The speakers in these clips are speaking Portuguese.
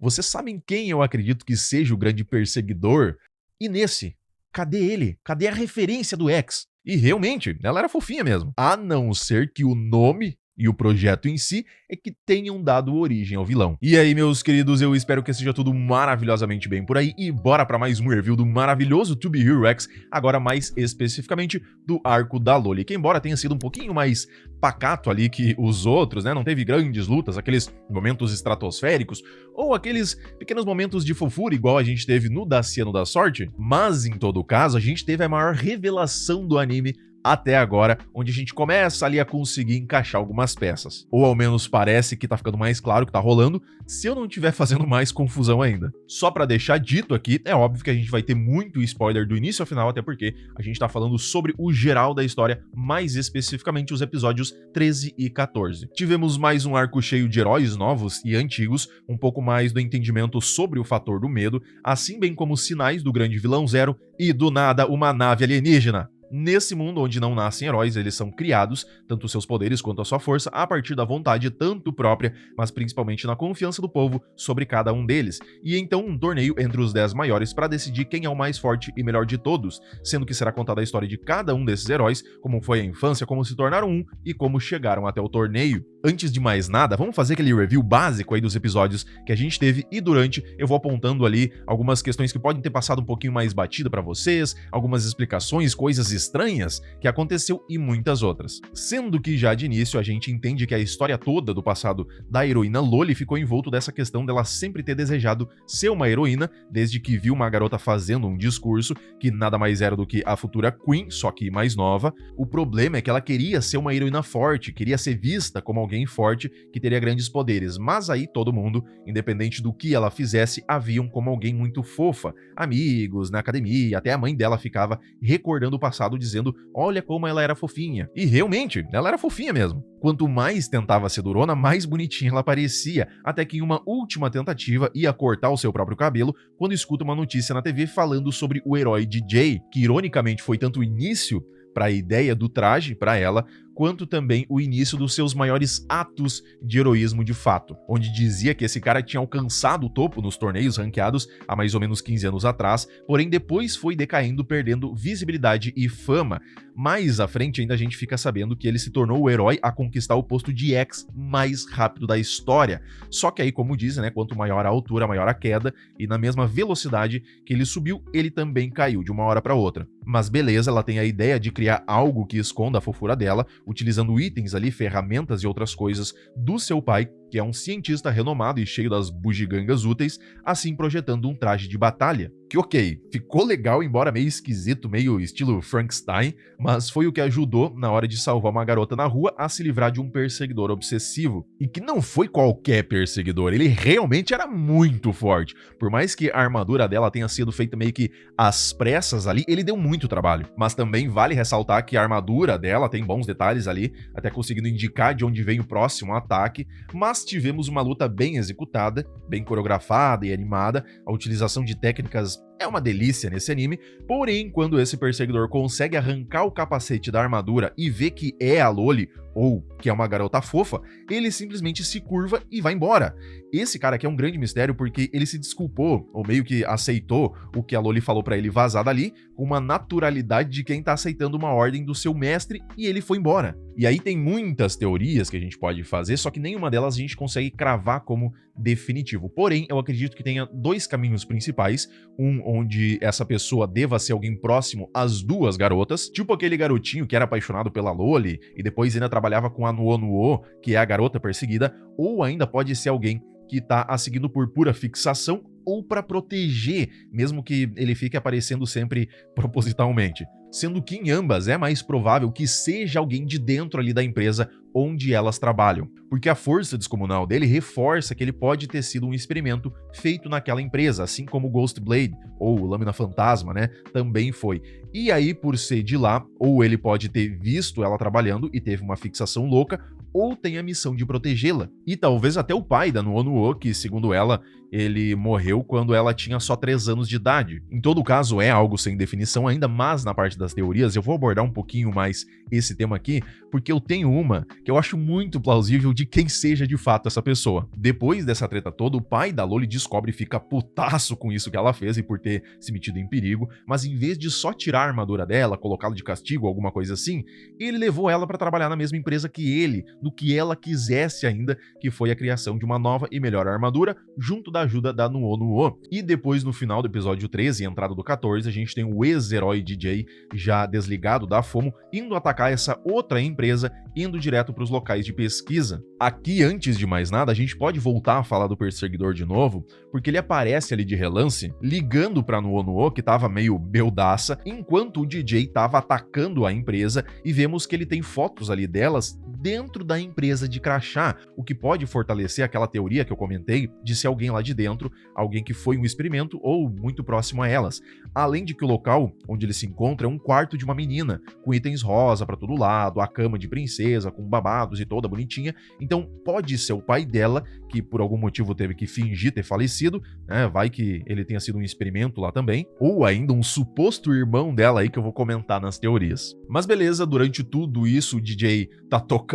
Vocês sabem quem eu acredito que seja o grande perseguidor? E nesse, cadê ele? Cadê a referência do X? E realmente, ela era fofinha mesmo. A não ser que o nome e o projeto em si é que tenham dado origem ao vilão. E aí, meus queridos, eu espero que seja tudo maravilhosamente bem por aí e bora para mais um review do maravilhoso To Be Hero X, agora mais especificamente do arco da Loli, que embora tenha sido um pouquinho mais pacato ali que os outros, né, não teve grandes lutas, aqueles momentos estratosféricos ou aqueles pequenos momentos de fofura igual a gente teve no Daciano da Sorte, mas em todo caso a gente teve a maior revelação do anime até agora, onde a gente começa ali a conseguir encaixar algumas peças. Ou ao menos parece que tá ficando mais claro o que tá rolando, se eu não estiver fazendo mais confusão ainda. Só pra deixar dito aqui, é óbvio que a gente vai ter muito spoiler do início ao final, até porque a gente tá falando sobre o geral da história, mais especificamente os episódios 13 e 14. Tivemos mais um arco cheio de heróis novos e antigos, um pouco mais do entendimento sobre o fator do medo, assim bem como sinais do grande vilão Zero e, do nada, uma nave alienígena. Nesse mundo onde não nascem heróis, eles são criados, tanto seus poderes quanto a sua força, a partir da vontade tanto própria, mas principalmente na confiança do povo sobre cada um deles. E então um torneio entre os 10 maiores para decidir quem é o mais forte e melhor de todos, sendo que será contada a história de cada um desses heróis, como foi a infância, como se tornaram um e como chegaram até o torneio. Antes de mais nada, vamos fazer aquele review básico aí dos episódios que a gente teve e durante eu vou apontando ali algumas questões que podem ter passado um pouquinho mais batida para vocês, algumas explicações, coisas estranhas que aconteceu e muitas outras. Sendo que já de início a gente entende que a história toda do passado da heroína Loli ficou envolto dessa questão dela sempre ter desejado ser uma heroína, desde que viu uma garota fazendo um discurso que nada mais era do que a futura Queen, só que mais nova. O problema é que ela queria ser uma heroína forte, queria ser vista como alguém forte que teria grandes poderes, mas aí todo mundo, independente do que ela fizesse, a viam como alguém muito fofa. Amigos, na academia, até a mãe dela ficava recordando o passado dizendo, olha como ela era fofinha. E realmente, ela era fofinha mesmo. Quanto mais tentava ser durona, mais bonitinha ela parecia, até que em uma última tentativa ia cortar o seu próprio cabelo quando escuta uma notícia na TV falando sobre o herói DJ, que ironicamente foi tanto o início para a ideia do traje para ela, quanto também o início dos seus maiores atos de heroísmo de fato, onde dizia que esse cara tinha alcançado o topo nos torneios ranqueados há mais ou menos 15 anos atrás, porém depois foi decaindo, perdendo visibilidade e fama. Mais à frente ainda a gente fica sabendo que ele se tornou o herói a conquistar o posto de X mais rápido da história. Só que aí, como dizem, né, quanto maior a altura, maior a queda, e na mesma velocidade que ele subiu, ele também caiu de uma hora para outra. Mas beleza, ela tem a ideia de criar algo que esconda a fofura dela, utilizando itens ali, ferramentas e outras coisas do seu pai, que é um cientista renomado e cheio das bugigangas úteis, assim projetando um traje de batalha. Que ok, ficou legal, embora meio esquisito, meio estilo Frankenstein, mas foi o que ajudou, na hora de salvar uma garota na rua, a se livrar de um perseguidor obsessivo. E que não foi qualquer perseguidor, ele realmente era muito forte. Por mais que a armadura dela tenha sido feita meio que às pressas ali, ele deu muito trabalho. Mas também vale ressaltar que a armadura dela tem bons detalhes ali, até conseguindo indicar de onde vem o próximo ataque, mas tivemos uma luta bem executada, bem coreografada e animada, a utilização de técnicas é uma delícia nesse anime, porém, quando esse perseguidor consegue arrancar o capacete da armadura e vê que é a Loli, ou que é uma garota fofa, ele simplesmente se curva e vai embora. Esse cara aqui é um grande mistério porque ele se desculpou, ou meio que aceitou o que a Loli falou pra ele vazar dali, com uma naturalidade de quem tá aceitando uma ordem do seu mestre, e ele foi embora. E aí tem muitas teorias que a gente pode fazer, só que nenhuma delas a gente consegue cravar como definitivo. Porém, eu acredito que tenha dois caminhos principais, um onde essa pessoa deva ser alguém próximo às duas garotas, tipo aquele garotinho que era apaixonado pela Loli e depois ainda trabalhava com a Nuo, que é a garota perseguida, ou ainda pode ser alguém que tá a seguindo por pura fixação ou para proteger, mesmo que ele fique aparecendo sempre propositalmente. Sendo que em ambas é mais provável que seja alguém de dentro ali da empresa onde elas trabalham, porque a força descomunal dele reforça que ele pode ter sido um experimento feito naquela empresa, assim como o Ghost Blade, ou Lâmina Fantasma, né, também foi. E aí, por ser de lá, ou ele pode ter visto ela trabalhando e teve uma fixação louca, ou tem a missão de protegê-la. E talvez até o pai da Nuo, que segundo ela, ele morreu quando ela tinha só 3 anos de idade. Em todo caso, é algo sem definição ainda, mas na parte das teorias eu vou abordar um pouquinho mais esse tema aqui, porque eu tenho uma que eu acho muito plausível de quem seja de fato essa pessoa. Depois dessa treta toda, o pai da Loli descobre e fica putaço com isso que ela fez e por ter se metido em perigo, mas em vez de só tirar a armadura dela, colocá-la de castigo, alguma coisa assim, ele levou ela para trabalhar na mesma empresa que ele, no que ela quisesse ainda, que foi a criação de uma nova e melhor armadura, junto da ajuda da Nuo. E depois, no final do episódio 13 e entrada do 14, a gente tem o ex-herói DJ já desligado da FOMO, indo atacar essa outra empresa, indo direto para os locais de pesquisa. Aqui, antes de mais nada, a gente pode voltar a falar do Perseguidor de novo, porque ele aparece ali de relance, ligando pra Nuo, que tava meio beldaça, enquanto o DJ tava atacando a empresa, e vemos que ele tem fotos ali delas dentro da empresa de crachá, o que pode fortalecer aquela teoria que eu comentei de ser alguém lá de dentro, alguém que foi um experimento ou muito próximo a elas. Além de que o local onde ele se encontra é um quarto de uma menina, com itens rosa pra todo lado, a cama de princesa, com babados e toda bonitinha, então pode ser o pai dela, que por algum motivo teve que fingir ter falecido, né? Vai que ele tenha sido um experimento lá também, ou ainda um suposto irmão dela aí que eu vou comentar nas teorias. Mas beleza, durante tudo isso o DJ tá tocando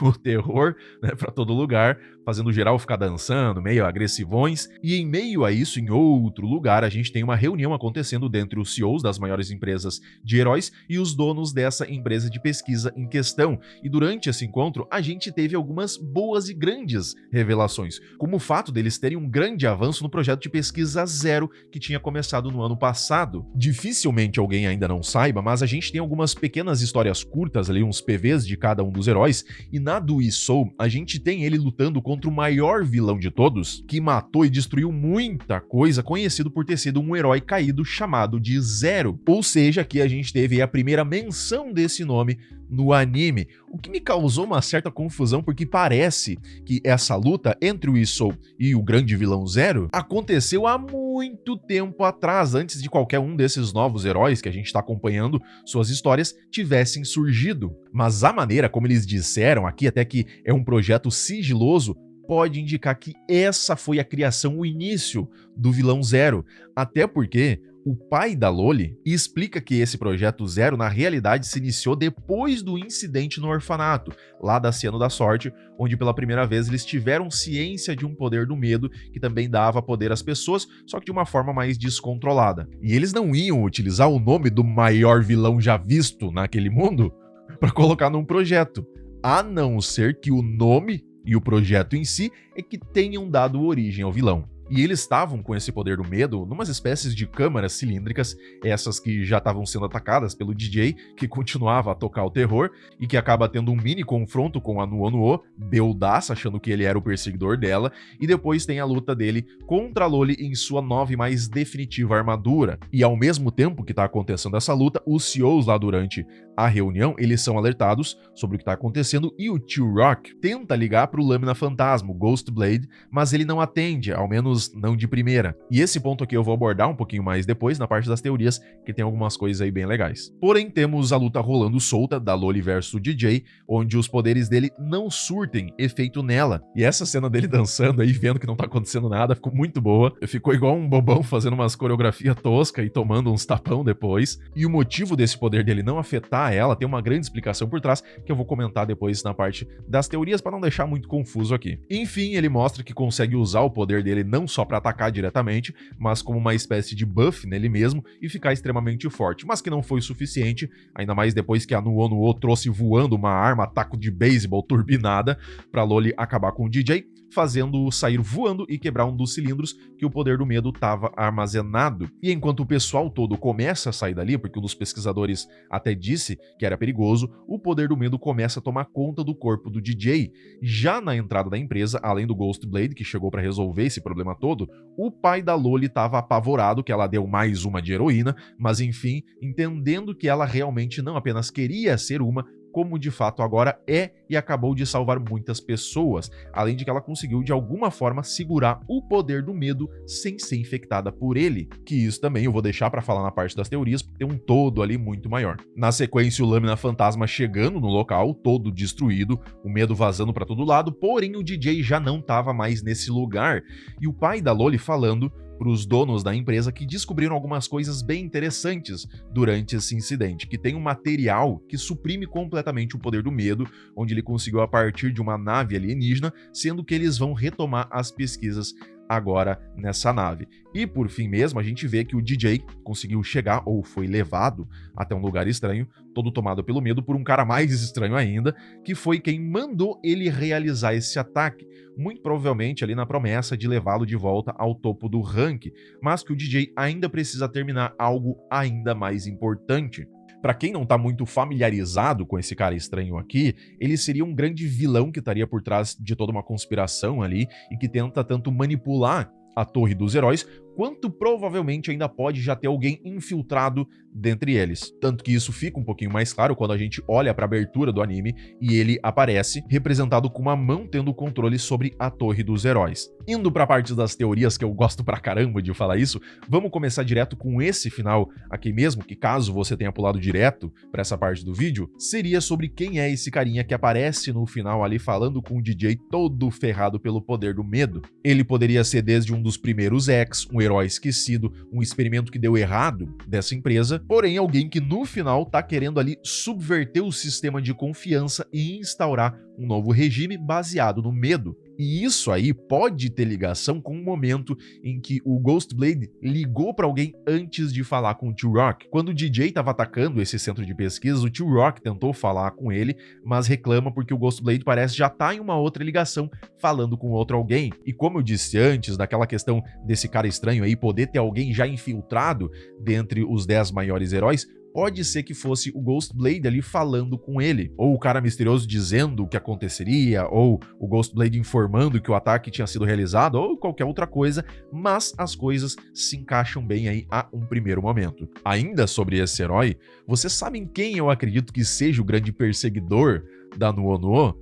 o terror, né, pra todo lugar, fazendo geral ficar dançando, meio agressivões, e em meio a isso, em outro lugar, a gente tem uma reunião acontecendo dentre os CEOs das maiores empresas de heróis e os donos dessa empresa de pesquisa em questão, e durante esse encontro a gente teve algumas boas e grandes revelações, como o fato deles terem um grande avanço no projeto de pesquisa zero que tinha começado no ano passado. Dificilmente alguém ainda não saiba, mas a gente tem algumas pequenas histórias curtas ali, uns PVs de cada um dos heróis, e na do Isou, a gente tem ele lutando contra o maior vilão de todos, que matou e destruiu muita coisa, conhecido por ter sido um herói caído chamado de Zero. Ou seja, aqui a gente teve a primeira menção desse nome no anime, o que me causou uma certa confusão, porque parece que essa luta entre o Isou e o grande vilão Zero aconteceu há muito tempo atrás, antes de qualquer um desses novos heróis que a gente está acompanhando suas histórias tivessem surgido. Mas a maneira como eles disseram aqui, até que é um projeto sigiloso, pode indicar que essa foi a criação, o início do vilão Zero, até porque o pai da Loli explica que esse projeto Zero na realidade se iniciou depois do incidente no orfanato, lá da Ciano da Sorte, onde pela primeira vez eles tiveram ciência de um poder do medo que também dava poder às pessoas, só que de uma forma mais descontrolada. E eles não iam utilizar o nome do maior vilão já visto naquele mundo para colocar num projeto, a não ser que o nome e o projeto em si é que tenham dado origem ao vilão. E eles estavam com esse poder do medo numas espécies de câmaras cilíndricas, essas que já estavam sendo atacadas pelo DJ, que continuava a tocar o terror, e que acaba tendo um mini confronto com a Nuo, beldaça, achando que ele era o perseguidor dela, e depois tem a luta dele contra a Loli em sua nova e mais definitiva armadura. E ao mesmo tempo que tá acontecendo essa luta, os CEOs lá durante a reunião, eles são alertados sobre o que tá acontecendo, e o Tio Rock tenta ligar pro Lâmina Fantasma, o Ghost Blade, mas ele não atende, ao menos não de primeira. E esse ponto aqui eu vou abordar um pouquinho mais depois, na parte das teorias, que tem algumas coisas aí bem legais. Porém, temos a luta rolando solta da Loli versus o DJ, onde os poderes dele não surtem efeito nela. E essa cena dele dançando aí, vendo que não tá acontecendo nada, ficou muito boa. Ficou igual um bobão fazendo umas coreografia tosca e tomando uns tapão depois. E o motivo desse poder dele não afetar ela tem uma grande explicação por trás, que eu vou comentar depois na parte das teorias, para não deixar muito confuso aqui. Enfim, ele mostra que consegue usar o poder dele não só para atacar diretamente, mas como uma espécie de buff nele mesmo e ficar extremamente forte, mas que não foi o suficiente, ainda mais depois que a Nuo trouxe voando uma arma taco de beisebol turbinada pra Loli acabar com o DJ, fazendo-o sair voando e quebrar um dos cilindros que o poder do medo estava armazenado. E enquanto o pessoal todo começa a sair dali, porque um dos pesquisadores até disse que era perigoso, o poder do medo começa a tomar conta do corpo do DJ. Já na entrada da empresa, além do Ghost Blade, que chegou para resolver esse problema todo, o pai da Loli estava apavorado que ela deu mais uma de heroína, mas enfim, entendendo que ela realmente não apenas queria ser uma, como de fato agora é e acabou de salvar muitas pessoas, além de que ela conseguiu de alguma forma segurar o poder do medo sem ser infectada por ele, que isso também eu vou deixar pra falar na parte das teorias, porque tem um todo ali muito maior. Na sequência, o Lâmina Fantasma chegando no local, todo destruído, o medo vazando pra todo lado, porém o DJ já não tava mais nesse lugar, e o pai da Loli falando para os donos da empresa que descobriram algumas coisas bem interessantes durante esse incidente, que tem um material que suprime completamente o poder do medo, onde ele conseguiu a partir de uma nave alienígena, sendo que eles vão retomar as pesquisas agora nessa nave. E por fim mesmo, a gente vê que o DJ conseguiu chegar, ou foi levado até um lugar estranho, todo tomado pelo medo por um cara mais estranho ainda, que foi quem mandou ele realizar esse ataque, muito provavelmente ali na promessa de levá-lo de volta ao topo do ranking, mas que o DJ ainda precisa terminar algo ainda mais importante. Pra quem não tá muito familiarizado com esse cara estranho aqui, ele seria um grande vilão que estaria por trás de toda uma conspiração ali e que tenta tanto manipular a Torre dos Heróis, quanto provavelmente ainda pode já ter alguém infiltrado dentre eles. Tanto que isso fica um pouquinho mais claro quando a gente olha para a abertura do anime e ele aparece representado com uma mão tendo controle sobre a Torre dos Heróis. Indo para a parte das teorias, que eu gosto pra caramba de falar isso, vamos começar direto com esse final aqui mesmo, que caso você tenha pulado direto para essa parte do vídeo, seria sobre quem é esse carinha que aparece no final ali falando com o DJ todo ferrado pelo poder do medo. Ele poderia ser desde um dos primeiros X, um herói esquecido, um experimento que deu errado dessa empresa, porém alguém que no final tá querendo ali subverter o sistema de confiança e instaurar um novo regime baseado no medo. E isso aí pode ter ligação com o momento em que o Ghostblade ligou para alguém antes de falar com o T-Rock. Quando o DJ estava atacando esse centro de pesquisas, o T-Rock tentou falar com ele, mas reclama porque o Ghostblade parece já tá em uma outra ligação falando com outro alguém. E como eu disse antes, daquela questão desse cara estranho aí poder ter alguém já infiltrado dentre os 10 maiores heróis, pode ser que fosse o Ghostblade ali falando com ele, ou o cara misterioso dizendo o que aconteceria, ou o Ghostblade informando que o ataque tinha sido realizado, ou qualquer outra coisa, mas as coisas se encaixam bem aí a um primeiro momento. Ainda sobre esse herói, vocês sabem quem eu acredito que seja o grande perseguidor da Nuonuo?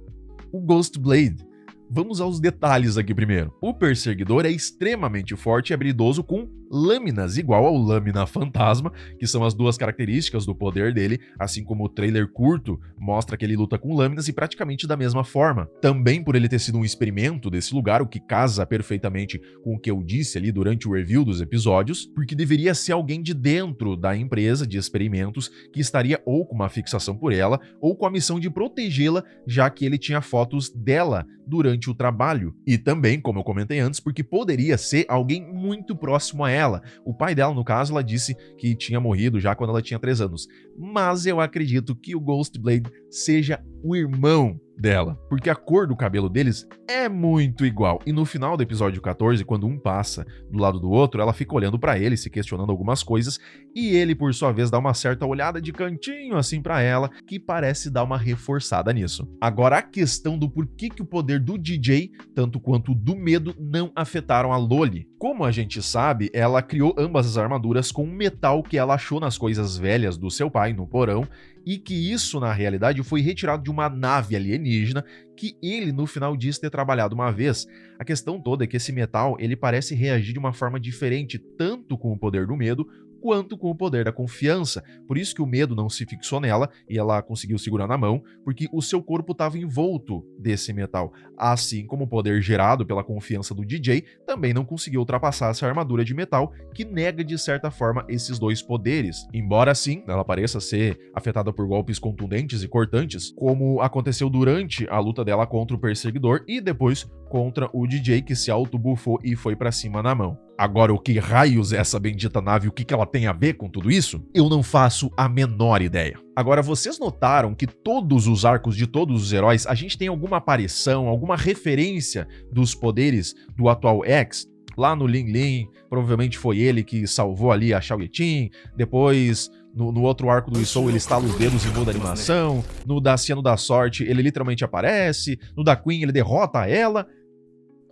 O Ghostblade. Vamos aos detalhes aqui primeiro. O perseguidor é extremamente forte e habilidoso com lâminas, igual ao Lâmina Fantasma, que são as duas características do poder dele, assim como o trailer curto mostra que ele luta com lâminas e praticamente da mesma forma. Também por ele ter sido um experimento desse lugar, o que casa perfeitamente com o que eu disse ali durante o review dos episódios, porque deveria ser alguém de dentro da empresa de experimentos que estaria ou com uma fixação por ela, ou com a missão de protegê-la, já que ele tinha fotos dela durante o trabalho. E também, como eu comentei antes, porque poderia ser alguém muito próximo a ela. O pai dela, no caso, ela disse que tinha morrido já quando ela tinha 3 anos. Mas eu acredito que o Ghostblade seja o irmão dela, porque a cor do cabelo deles é muito igual. E no final do episódio 14, quando um passa do lado do outro, ela fica olhando pra ele, se questionando algumas coisas, e ele, por sua vez, dá uma certa olhada de cantinho assim pra ela, que parece dar uma reforçada nisso. Agora, a questão do porquê que o poder do DJ, tanto quanto do medo, não afetaram a Loli. Como a gente sabe, ela criou ambas as armaduras com um metal que ela achou nas coisas velhas do seu pai, no porão, e que isso, na realidade, foi retirado de uma nave alienígena que ele, no final, disse ter trabalhado uma vez. A questão toda é que esse metal, ele parece reagir de uma forma diferente, tanto com o poder do medo, quanto com o poder da confiança. Por isso que o medo não se fixou nela e ela conseguiu segurar na mão, porque o seu corpo estava envolto desse metal. Assim como o poder gerado pela confiança do DJ também não conseguiu ultrapassar essa armadura de metal, que nega de certa forma esses dois poderes. Embora sim, ela pareça ser afetada por golpes contundentes e cortantes, como aconteceu durante a luta dela contra o perseguidor e depois contra o DJ, que se auto-bufou e foi pra cima na mão. Agora, o que raios é essa bendita nave e o que ela tem a ver com tudo isso? Eu não faço a menor ideia. Agora, vocês notaram que todos os arcos de todos os heróis, a gente tem alguma aparição, alguma referência dos poderes do atual X? Lá no Lin Lin, provavelmente foi ele que salvou ali a Shao Yetin, depois no outro arco do Isou ele estala os dedos e muda a animação, no da Ciano da Sorte ele literalmente aparece, no da Queen ele derrota ela,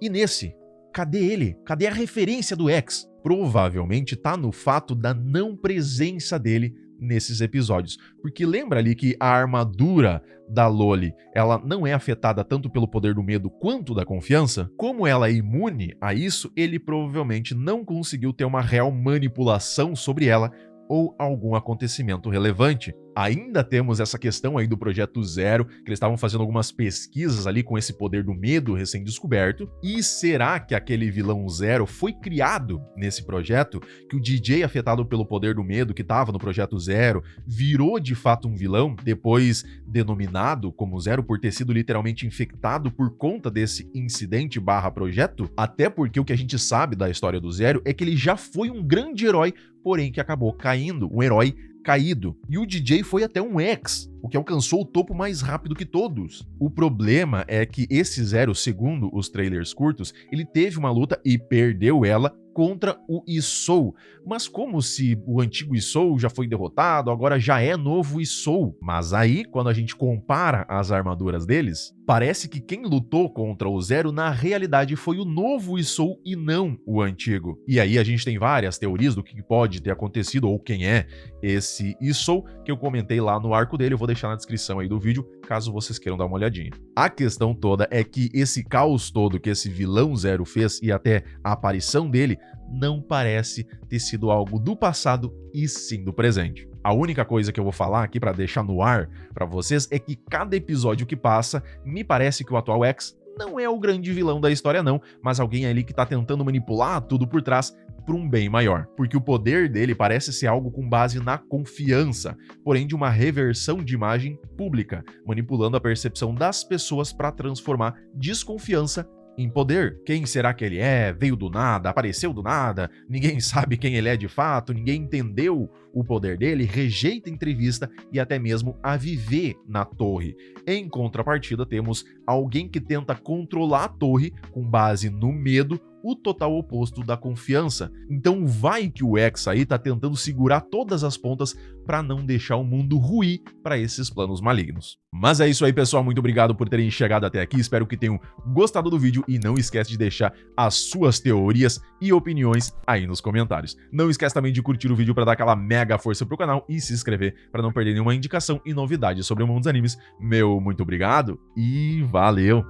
e nesse, cadê ele? Cadê a referência do X? Provavelmente tá no fato da não presença dele nesses episódios. Porque lembra ali que a armadura da Loli, ela não é afetada tanto pelo poder do medo quanto da confiança? Como ela é imune a isso, ele provavelmente não conseguiu ter uma real manipulação sobre ela ou algum acontecimento relevante. Ainda temos essa questão aí do Projeto Zero, que eles estavam fazendo algumas pesquisas ali com esse poder do medo recém-descoberto. E será que aquele vilão Zero foi criado nesse projeto? Que o DJ afetado pelo poder do medo que estava no Projeto Zero virou de fato um vilão, depois denominado como Zero por ter sido literalmente infectado por conta desse incidente barra projeto? Até porque o que a gente sabe da história do Zero é que ele já foi um grande herói, porém que acabou caindo, um herói caído. E o DJ foi até um X, o que alcançou o topo mais rápido que todos. O problema é que esse Zero, segundo os trailers curtos, ele teve uma luta e perdeu ela contra o Isou. Mas como se o antigo Isou já foi derrotado, agora já é novo Isou. Mas aí, quando a gente compara as armaduras deles, parece que quem lutou contra o Zero na realidade foi o novo Isou e não o antigo. E aí a gente tem várias teorias do que pode ter acontecido ou quem é esse Isou, que eu comentei lá no arco dele, eu vou deixar na descrição aí do vídeo, caso vocês queiram dar uma olhadinha. A questão toda é que esse caos todo que esse vilão Zero fez e até a aparição dele não parece ter sido algo do passado e sim do presente. A única coisa que eu vou falar aqui para deixar no ar para vocês é que cada episódio que passa, me parece que o atual X não é o grande vilão da história não, mas alguém ali que tá tentando manipular tudo por trás para um bem maior, porque o poder dele parece ser algo com base na confiança, porém de uma reversão de imagem pública, manipulando a percepção das pessoas para transformar desconfiança em poder. Quem será que ele é? Veio do nada, apareceu do nada, ninguém sabe quem ele é de fato, ninguém entendeu o poder dele, rejeita a entrevista e até mesmo a viver na torre. Em contrapartida, temos alguém que tenta controlar a torre com base no medo, o total oposto da confiança. Então vai que o X aí tá tentando segurar todas as pontas para não deixar o mundo ruir para esses planos malignos. Mas é isso aí, pessoal, muito obrigado por terem chegado até aqui, espero que tenham gostado do vídeo e não esquece de deixar as suas teorias e opiniões aí nos comentários. Não esquece também de curtir o vídeo para dar aquela mega força pro canal e se inscrever para não perder nenhuma indicação e novidade sobre o mundo dos animes. Meu muito obrigado e valeu!